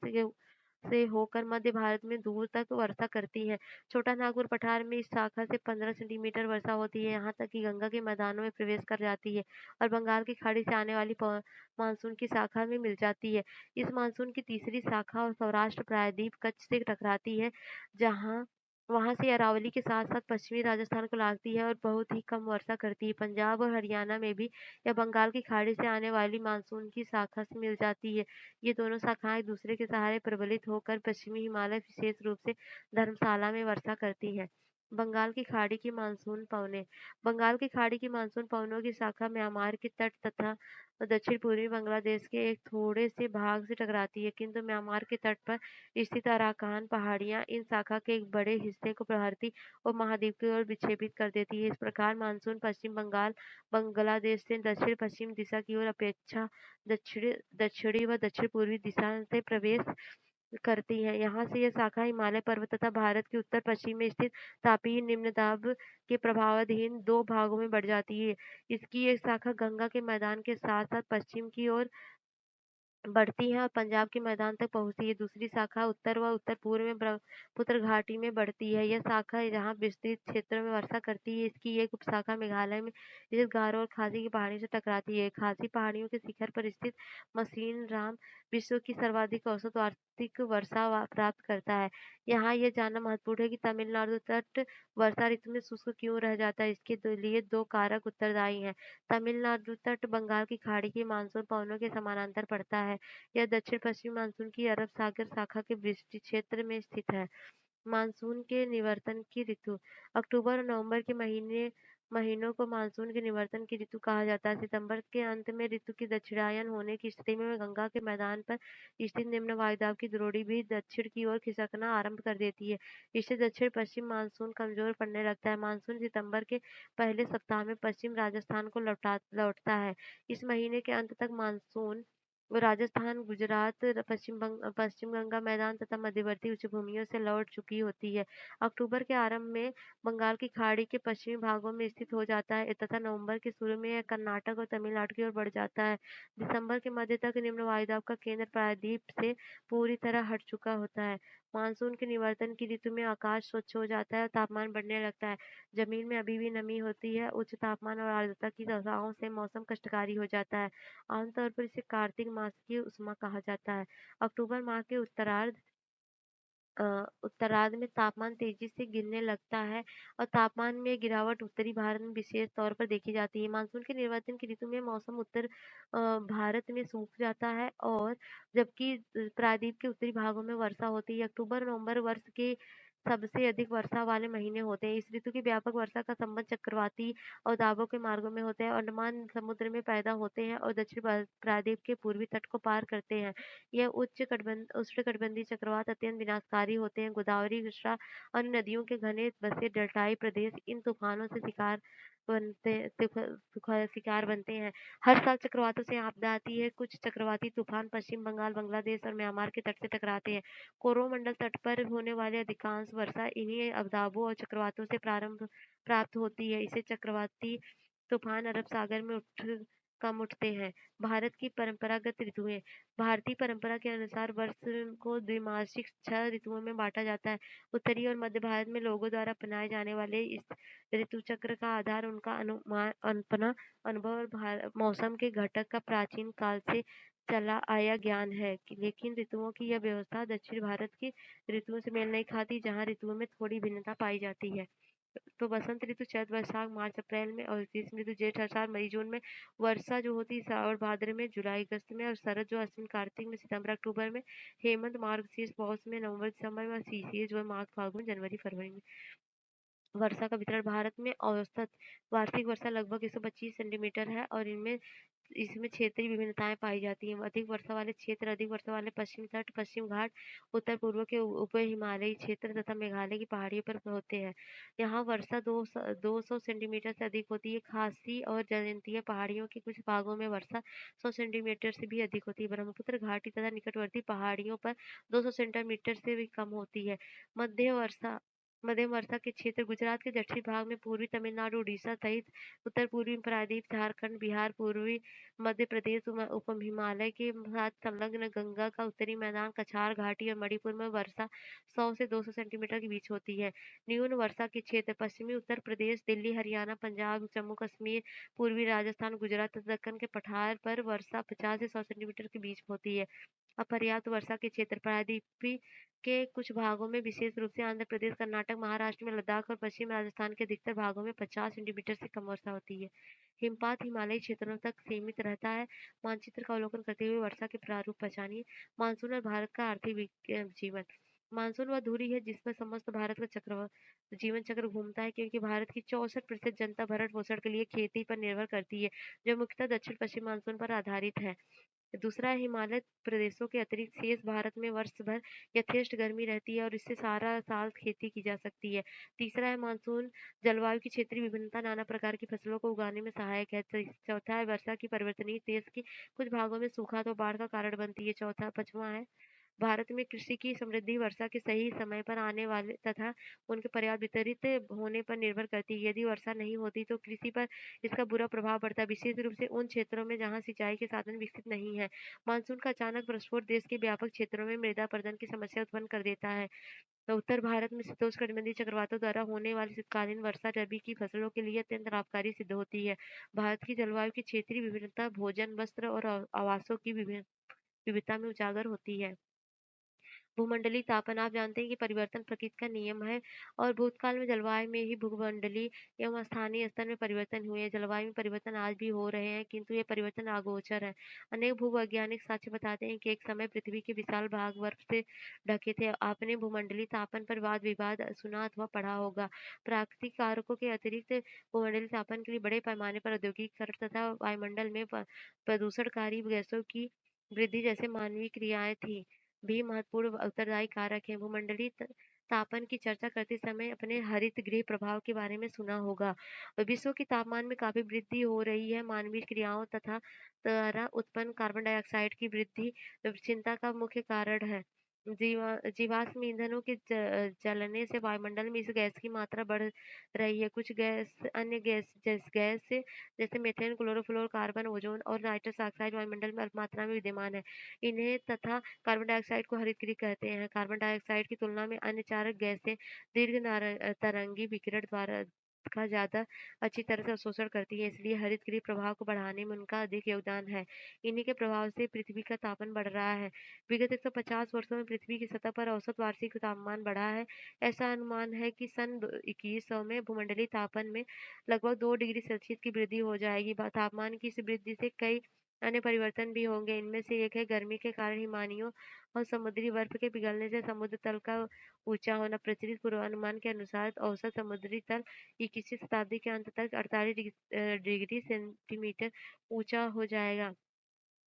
से होकर मध्य भारत में दूर तक वर्षा करती है। छोटा नागपुर पठार में इस शाखा से 15 सेंटीमीटर वर्षा होती है, यहाँ तक कि गंगा के मैदानों में प्रवेश कर जाती है और बंगाल की खाड़ी से आने वाली मानसून की शाखा में मिल जाती है। इस मानसून की तीसरी शाखा और सौराष्ट्र प्रायद्वीप कच्छ से टकराती है, जहाँ वहाँ से अरावली के साथ-साथ पश्चिमी राजस्थान को लागती है और बहुत ही कम वर्षा करती है। पंजाब और हरियाणा में भी यह बंगाल की खाड़ी से आने वाली मानसून की शाखा से मिल जाती है। ये दोनों शाखाएँ एक-दूसरे के सहारे प्रबलित होकर पश्चिमी हिमालय, विशेष रूप से धर्मशाला में वर्षा करती हैं। बंगाल की खाड़ी की मानसून पवनें बंगाल की खाड़ी की मानसून पवनों की शाखा म्यांमार के तट तथा दक्षिण-पूर्वी बांग्लादेश के एक थोड़े से भाग से टकराती है, किंतु म्यांमार के तट पर स्थित अराकान पहाड़ियाँ इन शाखा के एक बड़े हिस्से को भारतीय उपमहाद्वीप की ओर विक्षेपित कर देती है। इस प्रकार मानसून पश्चिम बंगाल, बांग्लादेश से दक्षिण-पश्चिम दिशा की ओर अपेक्षा दक्षिणी दक्षिणी व दक्षिण-पूर्वी दिशा से प्रवेश करती है। यहाँ से यह शाखा हिमालय पर्वत तथा भारत के उत्तर-पश्चिम में स्थित तापीय निम्नदाब के प्रभावाधीन 2 भागों में बढ़ जाती है। इसकी एक शाखा गंगा के मैदान के साथ-साथ पश्चिम की ओर बढ़ती है और पंजाब के मैदान तक पहुँचती है। दूसरी शाखा उत्तर व उत्तर-पूर्व में ब्रह्मपुत्र घाटी में बढ़ती है। यह शाखा जहाँ विस्तृत क्षेत्र में वर्षा करती है, इसकी एक उपशाखा मेघालय में स्थित गारो और खासी की पहाड़ियों से टकराती है। खासी पहाड़ियों के शिखर पर स्थित मसीनराम विश्व की सर्वाधिक औसत वार्षिक वर्षा प्राप्त करता है। यहाँ यह जानना महत्वपूर्ण है कि तमिलनाडु तट वर्षा ऋतु में शुष्क क्यों रह जाता है। इसके लिए 2 कारक उत्तरदायी हैं। तमिलनाडु तट बंगाल की खाड़ी की मानसून पवनों के समानांतर पड़ता है। यह दक्षिण-पश्चिमी मानसून की अरब सागर शाखा के वृष्टि क्षेत्र में स्थित है। मानसून के निवर्तन की ऋतु अक्टूबर और नवंबर के महीनों को मानसून के निवर्तन की ऋतु कहा जाता है। सितंबर के अंत में ऋतु की दक्षिणायन होने की स्थिति में गंगा के मैदान पर स्थित निम्न वायुदाब की द्रोणी भी दक्षिण की ओर खिसकना आरंभ कर देती है। इससे दक्षिण पश्चिम मानसून कमजोर पड़ने लगता है। मानसून सितंबर के पहले सप्ताह में पश्चिम राजस्थान को लौटता है। इस महीने के अंत तक मानसून राजस्थान, गुजरात, पश्चिम गंगा मैदान तथा मध्यवर्ती उच्च भूमियों से लौट चुकी होती है। अक्टूबर के आरंभ में बंगाल की खाड़ी के पश्चिमी भागों में स्थित हो जाता है तथा नवंबर के शुरू में यह कर्नाटक और तमिलनाडु की ओर बढ़ जाता है। दिसंबर के मध्य तक निम्न वायुदाब का केंद्र प्रायद्वीप से पूरी तरह हट चुका होता है। मानसून के निवर्तन की ऋतु में आकाश स्वच्छ हो जाता है और तापमान बढ़ने लगता है। जमीन में अभी भी नमी होती है। उच्च तापमान और आर्द्रता की दशाओं से मौसम कष्टकारी हो जाता है। आमतौर पर इसे कार्तिक मास की उष्मा कहा जाता है। अक्टूबर माह के उत्तरार्ध उत्तरार्ध में तापमान तेजी से गिरने लगता है और तापमान में गिरावट उत्तरी भारत में विशेष तौर पर देखी जाती है। मानसून के निर्वाचन की ऋतु में मौसम भारत में सूख जाता है और जबकि प्रायद्वीप के उत्तरी भागों में वर्षा होती है। अक्टूबर-नवंबर वर्ष के सबसे अधिक वर्षा वाले महीने होते हैं। इस ऋतु की व्यापक वर्षा का संबंध चक्रवाती और दाबों के मार्गों में होता है और अंडमान समुद्र में पैदा होते हैं और दक्षिण प्रायद्वीप के पूर्वी तट को पार करते हैं। यह उष्णकटिबंधीय चक्रवात अत्यंत विनाशकारी होते हैं। गोदावरी, कृष्णा, अन्य नदियों के घने बसे डेल्टाई प्रदेश इन तूफानों से शिकार बनते हैं। हर साल चक्रवातों से आपदा आती है। कुछ चक्रवाती तूफान पश्चिम बंगाल, बांग्लादेश और म्यांमार के तट से टकराते हैं। कोरोमंडल तट पर होने वाली अधिकांश वर्षा इन्हीं अवदाबों और चक्रवातों से प्रारंभ प्राप्त होती है। इसे चक्रवाती तूफान अरब सागर में कम उठते हैं। भारत की परंपरागत ऋतुएं भारतीय परंपरा के अनुसार वर्ष को द्विमासिक 6 ऋतुओं में बाँटा जाता है। उत्तरी और मध्य भारत में लोगों द्वारा अपनाए जाने वाले इस ऋतु चक्र का आधार उनका अपना अनुभव और मौसम के घटक का प्राचीन काल से चला आया ज्ञान है। लेकिन ऋतुओं की यह व्यवस्था दक्षिण भारत की ऋतुओं से मेल नहीं खाती, जहाँ ऋतुओं में थोड़ी भिन्नता पाई जाती है। तो बसंत ऋतु चैत वैशाख मार्च अप्रैल में और ग्रीष्म ऋतु जेठ आषाढ़ मई जून में, वर्षा जो होती है श्रावण भाद्र में, जुलाई अगस्त में और शरद जो अश्विन कार्तिक में, सितंबर अक्टूबर में, हेमंत मार्गशीर्ष पौष में, नवंबर दिसंबर में और शीशिर जो है माघ फाल्गुन जनवरी फरवरी में। वर्षा का वितरण भारत में औसत वार्षिक वर्षा लगभग 125 सेंटीमीटर है और इनमें इसमें क्षेत्रीय विभिन्नताएं पाई जाती हैं। अधिक वर्षा वाले क्षेत्र अधिक वर्षा वाले पश्चिमी तट, पश्चिम घाट, उत्तर पूर्व के उप हिमालयी क्षेत्र तथा मेघालय की पहाड़ियों पर होते हैं। यहाँ वर्षा 200 सेंटीमीटर से अधिक होती है। खासी और जयंतिया पहाड़ियों के कुछ भागों में वर्षा 100 सेंटीमीटर से भी अधिक होती है। ब्रह्मपुत्र घाटी तथा निकटवर्ती पहाड़ियों पर 200 सेंटीमीटर से भी कम होती है। मध्य वर्षा मध्यम वर्षा के क्षेत्र गुजरात के दक्षिणी भाग में, पूर्वी तमिलनाडु, उड़ीसा सहित उत्तर पूर्वी प्रायद्वीप, झारखंड, बिहार, पूर्वी मध्य प्रदेश, उप हिमालय के साथ संलग्न गंगा का उत्तरी मैदान, कछार घाटी और मणिपुर में वर्षा 100 से 200 सेंटीमीटर के बीच होती है। न्यून वर्षा के क्षेत्र पश्चिमी उत्तर प्रदेश, दिल्ली, हरियाणा, पंजाब, जम्मू कश्मीर, पूर्वी राजस्थान, गुजरात तथा दक्कन के पठार पर वर्षा 50 से 100 सेंटीमीटर के बीच होती है। अपर्याप्त वर्षा के क्षेत्र प्रायद्वीपीय के कुछ भागों में, विशेष रूप से आंध्र प्रदेश, कर्नाटक, महाराष्ट्र में, लद्दाख और पश्चिम राजस्थान के अधिकतर भागों में 50 सेंटीमीटर से कम वर्षा होती है। हिमपात हिमालयी क्षेत्रों तक सीमित रहता है। मानचित्र का अवलोकन करते हुए वर्षा के प्रारूप पहचानिए। मानसून और भारत का आर्थिक जीवन। मानसून वह धुरी है जिस पर समस्त भारत का जीवन चक्र घूमता है, क्योंकि भारत की 64% जनता भरण पोषण के लिए खेती पर निर्भर करती है, जो मुख्यतः दक्षिण पश्चिम मानसून पर आधारित है। दूसरा है हिमालय प्रदेशों के अतिरिक्त शेष भारत में वर्ष भर यथेष्ट गर्मी रहती है और इससे सारा साल खेती की जा सकती है। तीसरा है मानसून जलवायु की क्षेत्रीय विभिन्नता नाना प्रकार की फसलों को उगाने में सहायक है। चौथा है वर्षा की परिवर्तनीय देश के कुछ भागों में सूखा तो बाढ़ का कारण बनती है। पांचवा है भारत में कृषि की समृद्धि वर्षा के सही समय पर आने वाले तथा उनके पर्याप्त वितरित होने पर निर्भर करती है। यदि वर्षा नहीं होती तो कृषि पर इसका बुरा प्रभाव पड़ता है, विशेष रूप से उन क्षेत्रों में जहां सिंचाई के साधन विकसित नहीं है। मानसून का अचानक प्रस्फोट देश के व्यापक क्षेत्रों में मृदा अपरदन की समस्या उत्पन्न कर देता है। तो उत्तर भारत में शीतोष्णकटिबंधीय चक्रवातों द्वारा होने वाली शीतकालीन वर्षा रबी की फसलों के लिए अत्यंत लाभकारी सिद्ध होती है। भारत की जलवायु की क्षेत्रीय विभिन्नता भोजन, वस्त्र और आवासों की विविधता में उजागर होती है। भूमंडलीय तापन आप जानते हैं कि परिवर्तन प्रकृति का नियम है और भूतकाल में जलवायु में ही भूमंडलीय एवं स्थानीय स्तर में परिवर्तन हुए हैं। जलवायु में परिवर्तन आज भी हो रहे हैं, किंतु ये परिवर्तन अगोचर है। अनेक भूवैज्ञानिक साक्ष्य बताते हैं कि एक समय पृथ्वी के विशाल भाग बर्फ से ढके थे। आपने भूमंडलीय तापन पर वाद विवाद सुना अथवा पढ़ा होगा। प्राकृतिक कारकों के अतिरिक्त भूमंडलीय तापन के लिए बड़े पैमाने पर औद्योगिकरण तथा वायुमंडल में प्रदूषणकारी गैसों की वृद्धि जैसे मानवीय क्रियाएं थी भी महत्वपूर्ण उत्तरदायी कारक हैं। भूमंडलीय तापन की चर्चा करते समय अपने हरित गृह प्रभाव के बारे में सुना होगा। विश्व के तापमान में काफी वृद्धि हो रही है। मानवीय क्रियाओं तथा द्वारा उत्पन्न कार्बन डाइऑक्साइड की वृद्धि चिंता का मुख्य कारण है। जीवाश्म ईंधनों के जलने से वायुमंडल में इस गैस की मात्रा बढ़ रही है। कुछ अन्य गैस से जैसे मीथेन, क्लोरोफ्लोरोकार्बन, ओजोन और नाइट्रस ऑक्साइड वायुमंडल में अल्प मात्रा में विद्यमान है। इन्हें तथा कार्बन डाइऑक्साइड को हरितगृह कहते हैं। कार्बन डाइऑक्साइड की तुलना में अन्य चारक गैसें दीर्घ तरंगी विकिरण द्वारा का ज़्यादा अच्छी तरह से अवशोषण करती है, इसलिए हरितगृह प्रभाव को बढ़ाने में उनका अधिक योगदान है। इन्हीं के प्रभाव से पृथ्वी का तापमान बढ़ रहा है। विगत 150 वर्षों में पृथ्वी की सतह पर औसत वार्षिक तापमान बढ़ा है। ऐसा अनुमान है कि सन 2100 में भूमंडलीय तापमान में लगभग 2 डिग्री सेल्सियस की वृद्धि हो जाएगी। तापमान की इस वृद्धि से कई अन्य परिवर्तन भी होंगे। इनमें से एक है गर्मी के कारण हिमानियों और समुद्री बर्फ के पिघलने से समुद्र तल का ऊंचा होना। प्रचलित पूर्वानुमान के अनुसार औसत समुद्री तल 21वीं शताब्दी के अंत तक 48 डिग्री सेंटीमीटर ऊंचा हो जाएगा।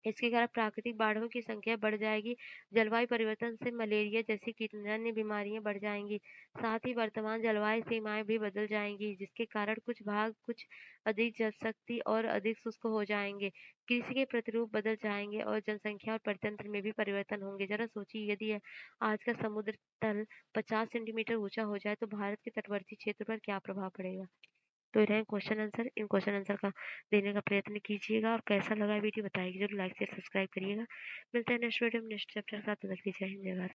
इसके कारण प्राकृतिक बाढ़ों की संख्या बढ़ जाएगी। जलवायु परिवर्तन से मलेरिया जैसी अन्य बीमारियां बढ़ जाएंगी। साथ ही वर्तमान जलवायु सीमाएं भी बदल जाएंगी, जिसके कारण कुछ भाग कुछ अधिक जल शक्ति और अधिक शुष्क हो जाएंगे। कृषि के प्रतिरूप बदल जाएंगे और जनसंख्या और परितंत्र में भी परिवर्तन होंगे। जरा सोचिए, यदि आज का समुद्र तल 50 सेंटीमीटर ऊंचा हो जाए तो भारत के तटवर्ती क्षेत्र पर क्या प्रभाव पड़ेगा। तो ये रहे क्वेश्चन आंसर। इन क्वेश्चन आंसर का देने का प्रयत्न कीजिएगा और कैसा लगा वीडियो बताइए। जरूर लाइक शेयर सब्सक्राइब करिएगा। मिलते हैं नेक्स्ट वीडियो में नेक्स्ट चैप्टर के साथ। तब तक के लिए जय हिंद, जय भारत।